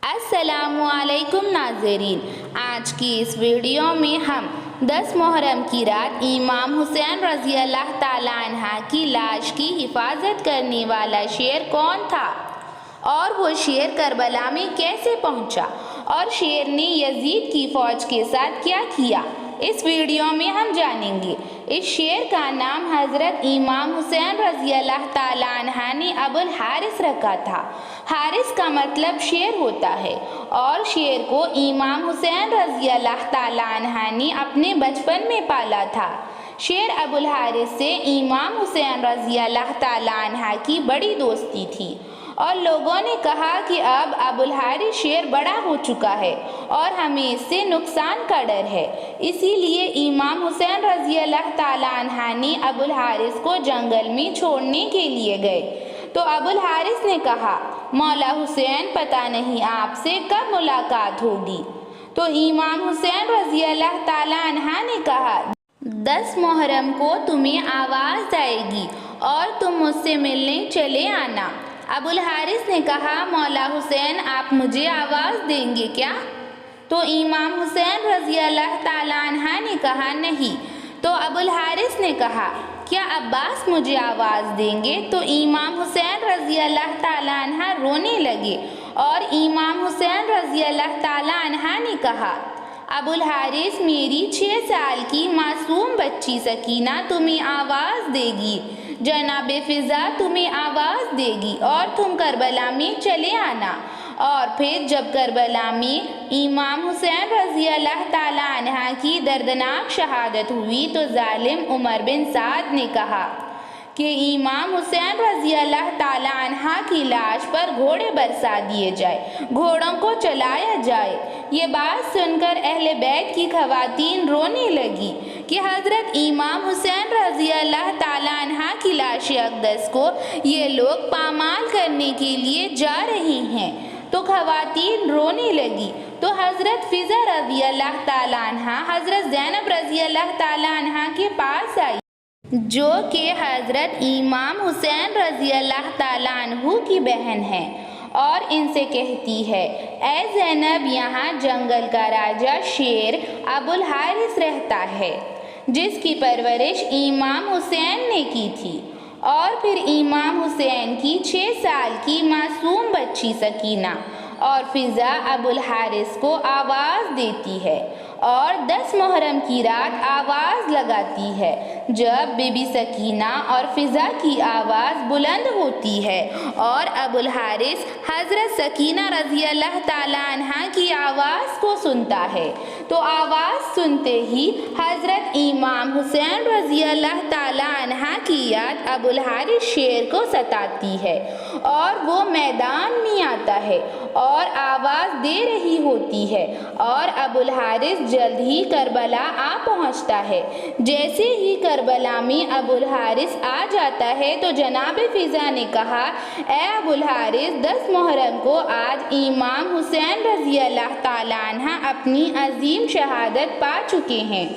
السلام علیکم ناظرین، آج کی اس ویڈیو میں ہم 10 محرم کی رات امام حسین رضی اللہ تعالیٰ عنہ کی لاش کی حفاظت کرنے والا شیر کون تھا اور وہ شیر کربلا میں کیسے پہنچا اور شیر نے یزید کی فوج کے ساتھ کیا کیا، اس ویڈیو میں ہم جانیں گے۔ اس شیر کا نام حضرت امام حسین رضی اللہ تعالیٰ عنہ نے ابو الحارث رکھا تھا۔ حارث کا مطلب شیر ہوتا ہے اور شیر کو امام حسین رضی اللہ تعالیٰ عنہ نے اپنے بچپن میں پالا تھا۔ شیر ابو الحارث سے امام حسین رضی اللہ تعالیٰ عنہ کی بڑی دوستی تھی اور لوگوں نے کہا کہ اب ابو الحارث شیر بڑا ہو چکا ہے اور ہمیں اس سے نقصان کا ڈر ہے، اسی لیے امام حسین رضی اللہ تعالیٰ عنہ نے ابو الحارث کو جنگل میں چھوڑنے کے لیے گئے تو ابو الحارث نے کہا، مولا حسین پتہ نہیں آپ سے کب ملاقات ہوگی۔ تو امام حسین رضی اللہ تعالیٰ عنہ نے کہا، 10 محرم کو تمہیں آواز آئے گی اور تم مجھ سے ملنے چلے آنا۔ ابو الحارث نے کہا، مولا حسین آپ مجھے آواز دیں گے کیا؟ تو امام حسین رضی اللہ تعالیٰ عنہ نے کہا، نہیں۔ تو ابو الحارث نے کہا، کیا عباس مجھے آواز دیں گے؟ تو امام حسین رضی اللہ تعالیٰ عنہ رونے لگے اور امام حسین رضی اللہ تعالیٰ عنہ نے کہا، ابو الحارث میری 6 سال کی معصوم بچی سکینہ تمہیں آواز دے گی، جناب فضا تمہیں آواز دے گی اور تم کربلا میں چلے آنا۔ اور پھر جب کربلا میں امام حسین رضی اللہ تعالیٰ عنہ کی دردناک شہادت ہوئی تو ظالم عمر بن سعد نے کہا کہ امام حسین رضی اللہ تعالیٰ عنہ کی لاش پر گھوڑے برسا دیے جائے، گھوڑوں کو چلایا جائے۔ یہ بات سن کر اہل بیت کی خواتین رونے لگی کہ حضرت امام حسین رضی اللہ تعالیٰ عنہ کی لاش اقدس کو یہ لوگ پامال کرنے کے لیے جا رہے ہیں، تو خواتین رونے لگی۔ تو حضرت فضا رضی اللہ تعالیٰ عنہ حضرت زینب رضی اللہ تعالیٰ عنہ کے پاس آئی، جو کہ حضرت امام حسین رضی اللہ تعالیٰ عنہ کی بہن ہے، اور ان سے کہتی ہے، اے زینب یہاں جنگل کا راجہ شیر ابو الحارث رہتا ہے جس کی پرورش امام حسین نے کی تھی۔ اور پھر امام حسین کی 6 سال کی معصوم بچی سکینہ اور فضا ابو الحارث کو آواز دیتی ہے اور 10 محرم کی رات آواز لگاتی ہے۔ جب بی بی سکینہ اور فضا کی آواز بلند ہوتی ہے اور ابو الحارث حضرت سکینہ رضی اللہ تعالیٰ عنہ کی آواز کو سنتا ہے تو آواز سنتے ہی حضرت امام حسین رضی اللہ تعالیٰ عنہ کی یاد ابو الحارث شیر کو ستاتی ہے اور وہ میدان میں آتا ہے اور آواز دے رہی ہوتی ہے اور ابو الحارث جلد ہی کربلا آ پہنچتا ہے۔ جیسے ہی کربلا میں ابو الحارث آ جاتا ہے تو جناب فضا نے کہا، اے ابو الحارث 10 محرم کو آج امام حسین رضی اللہ تعالیٰ عنہ اپنی عظیم شہادت پا چکے ہیں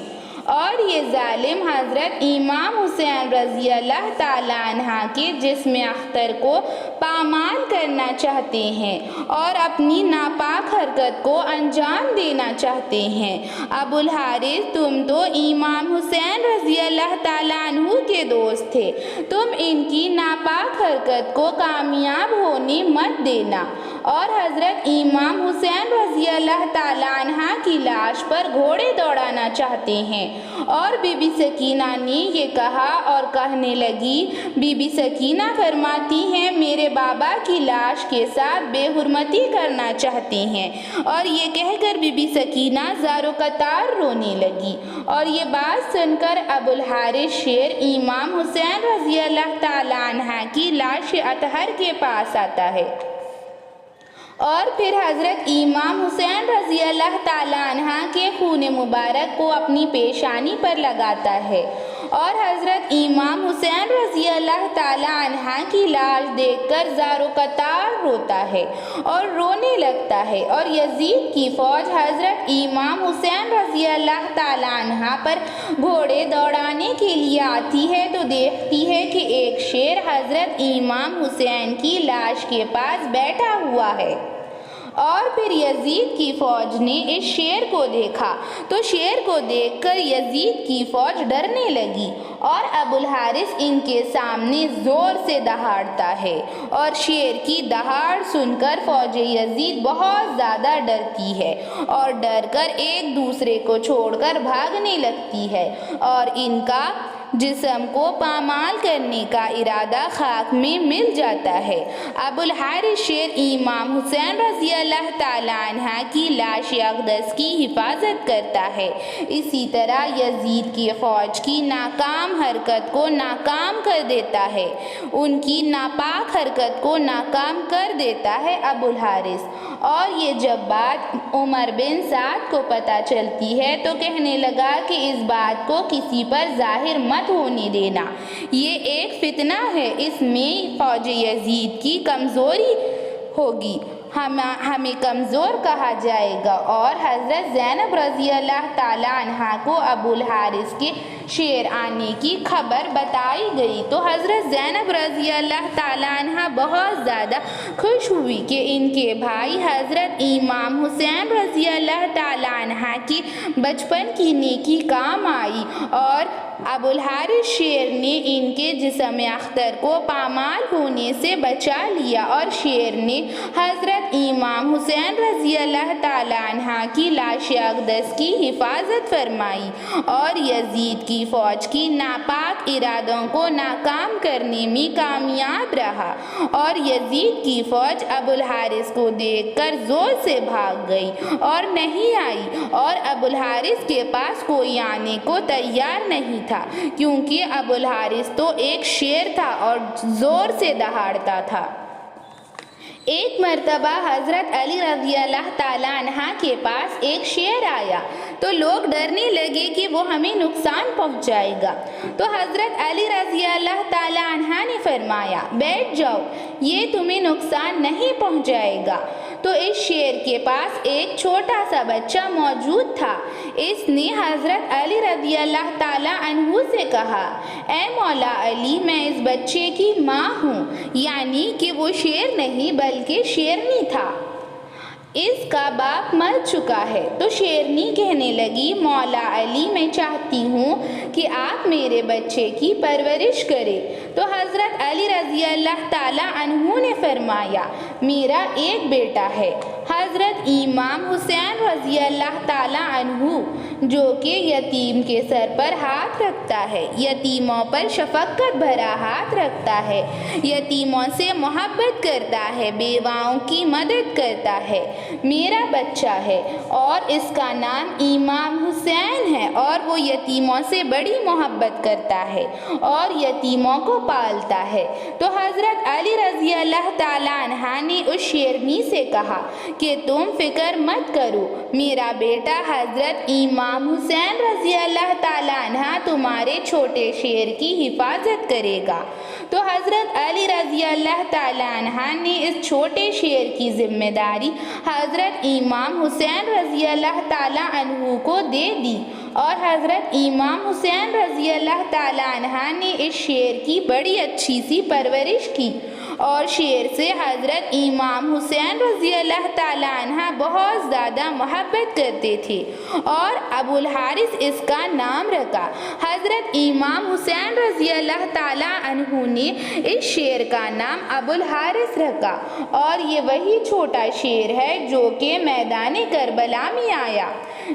اور یہ ظالم حضرت امام حسین رضی اللہ تعالیٰ عنہ کے جسم اختر کو پامال کرنا چاہتے ہیں اور اپنی ناپاک حرکت کو انجام دینا چاہتے ہیں۔ ابو الحارث تم تو امام حسین رضی اللہ تعالیٰ عنہ کے دوست تھے، تم ان کی ناپاک حرکت کو کامیاب ہونے مت دینا اور حضرت امام حسین رضی اللہ تعالیٰ عنہ کی لاش پر گھوڑے دوڑانا چاہتے ہیں۔ اور بی بی سکینہ نے یہ کہا اور کہنے لگی، بی بی سکینہ فرماتی ہیں میرے بابا کی لاش کے ساتھ بے حرمتی کرنا چاہتے ہیں، اور یہ کہہ کر بی بی سکینہ زار و قطار رونے لگی۔ اور یہ بات سن کر ابو الحارث شیر امام حسین رضی اللہ تعالیٰ عنہ کی لاش اطہر کے پاس آتا ہے اور پھر حضرت امام حسین رضی اللہ تعالیٰ عنہ کے خون مبارک کو اپنی پیشانی پر لگاتا ہے اور حضرت امام حسین رضی اللہ تعالیٰ عنہ کی لاش دیکھ کر زار و قطار روتا ہے اور رونے لگتا ہے۔ اور یزید کی فوج حضرت امام حسین رضی اللہ تعالیٰ عنہ پر گھوڑے دوڑانے کے لیے آتی ہے تو دیکھتی ہے کہ ایک شیر حضرت امام حسین کی لاش کے پاس بیٹھا ہوا ہے اور پھر یزید کی فوج نے اس شیر کو دیکھا تو شیر کو دیکھ کر یزید کی فوج ڈرنے لگی اور ابو الحارث ان کے سامنے زور سے دہاڑتا ہے اور شیر کی دہاڑ سن کر فوج یزید بہت زیادہ ڈرتی ہے اور ڈر کر ایک دوسرے کو چھوڑ کر بھاگنے لگتی ہے اور ان کا جسم کو پامال کرنے کا ارادہ خاک میں مل جاتا ہے۔ ابو الحارث شیر امام حسین رضی اللہ تعالیٰ عنہ کی لاش اقدس کی حفاظت کرتا ہے۔ اسی طرح یزید کی فوج کی ناکام حرکت کو ناکام کر دیتا ہے، ان کی ناپاک حرکت کو ناکام کر دیتا ہے ابو الحارث۔ اور یہ جب بات عمر بن سعد کو پتہ چلتی ہے تو کہنے لگا کہ اس بات کو کسی پر ظاہر مت ہونے دینا، یہ ایک فتنہ ہے، اس میں فوج یزید کی کمزوری ہوگی، ہمیں کمزور کہا جائے گا۔ اور حضرت زینب رضی اللہ تعالیٰ عنہ کو ابو الحارث کے شیر آنے کی خبر بتائی گئی تو حضرت زینب رضی اللہ تعالیٰ عنہ بہت زیادہ خوش ہوئی کہ ان کے بھائی حضرت امام حسین رضی اللہ تعالیٰ عنہ کی بچپن کی نیکی کام آئی اور ابو الحارث شیر نے ان کے جسم اختر کو پامال ہونے سے بچا لیا اور شیر نے حضرت امام حسین رضی اللہ تعالیٰ عنہ کی لاش اقدس کی حفاظت فرمائی اور یزید کی فوج کی ناپاک ارادوں کو ناکام کرنے میں کامیاب رہا اور یزید کی فوج ابو الحارث کو دیکھ کر زور سے بھاگ گئی اور نہیں آئی اور ابو الحارث کے پاس کوئی آنے کو تیار نہیں تھا کیونکہ ابو الحارث تو ایک شیر تھا اور زور سے دہاڑتا تھا۔ ایک مرتبہ حضرت علی رضی اللہ تعالیٰ عنہ کے پاس ایک شیر آیا تو لوگ ڈرنے لگے کہ وہ ہمیں نقصان پہنچائے گا تو حضرت علی رضی اللہ تعالیٰ عنہ نے فرمایا بیٹھ جاؤ، یہ تمہیں نقصان نہیں پہنچائے گا۔ تو اس شیر کے پاس ایک چھوٹا سا بچہ موجود تھا، اس نے حضرت علی رضی اللہ تعالیٰ عنہ سے کہا اے مولا علی، میں اس بچے کی ماں ہوں، یعنی کہ وہ شیر نہیں بلکہ شیرنی تھا، اس کا باپ مر چکا ہے۔ تو شیرنی کہنے لگی مولا علی، میں چاہتی ہوں کہ آپ میرے بچے کی پرورش کریں۔ تو حضرت علی رضی اللہ تعالیٰ عنہ نے فرمایا میرا ایک بیٹا ہے، حضرت امام حسین رضی اللہ تعالیٰ عنہ، جو کہ یتیم کے سر پر ہاتھ رکھتا ہے، یتیموں پر شفقت بھرا ہاتھ رکھتا ہے، یتیموں سے محبت کرتا ہے، بیواؤں کی مدد کرتا ہے، میرا بچہ ہے اور اس کا نام امام حسین ہے اور وہ یتیموں سے بڑی محبت کرتا ہے اور یتیموں کو پالتا ہے۔ تو حضرت علی رضی اللہ تعالیٰ عنہ نے اس شیرنی سے کہا کہ تم فکر مت کرو، میرا بیٹا حضرت امام حسین رضی اللہ تعالیٰ عنہ تمہارے چھوٹے شیر کی حفاظت کرے گا۔ تو حضرت علی رضی اللہ تعالیٰ عنہ نے اس چھوٹے شیر کی ذمہ داری حضرت امام حسین رضی اللہ تعالیٰ عنہ کو دے دی اور حضرت امام حسین رضی اللہ تعالیٰ عنہ نے اس شیر کی بڑی اچھی سی پرورش کی اور شیر سے حضرت امام حسین رضی اللہ تعالیٰ عنہ بہت زیادہ محبت کرتے تھے اور ابو الحارث اس کا نام رکھا۔ حضرت امام حسین رضی اللہ تعالیٰ عنہ نے اس شیر کا نام ابو الحارث رکھا اور یہ وہی چھوٹا شیر ہے جو کہ میدان کربلا میں آیا،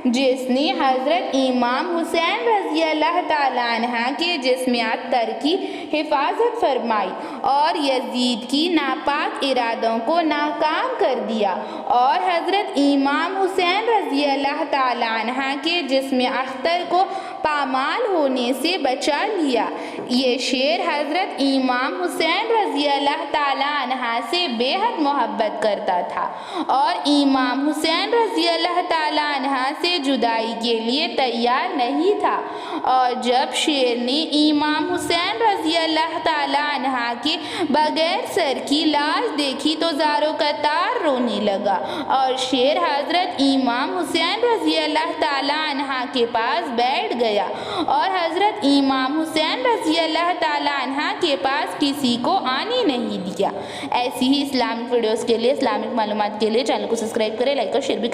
جس نے حضرت امام حسین رضی اللہ تعالیٰ عنہ کے جسم اطہر کی حفاظت فرمائی اور یزید کی ناپاک ارادوں کو ناکام کر دیا اور حضرت امام حسین رضی اللہ تعالیٰ عنہ کے جسم اختر کو پامال ہونے سے بچا لیا۔ یہ شیر حضرت امام حسین رضی اللہ تعالیٰ عنہ سے بے حد محبت کرتا تھا اور امام حسین رضی اللہ تعالیٰ عنہ سے جدائی کے لیے تیار نہیں تھا اور جب شیر نے امام حسین رضی اللہ تعالیٰ عنہ کے بغیر سر کی لاش دیکھی تو زاروں قطار رونے لگا، اور شیر حضرت امام حسین رضی اللہ تعالیٰ عنہ کے پاس بیٹھ گیا اور حضرت امام حسین رضی اللہ تعالیٰ عنہ کے پاس کسی کو آنے نہیں دیا۔ ایسی ہی اسلامک ویڈیوز کے لیے، اسلامک معلومات کے لیے چینل کو سبسکرائب کریں، لائک اور شیئر بھی کریں۔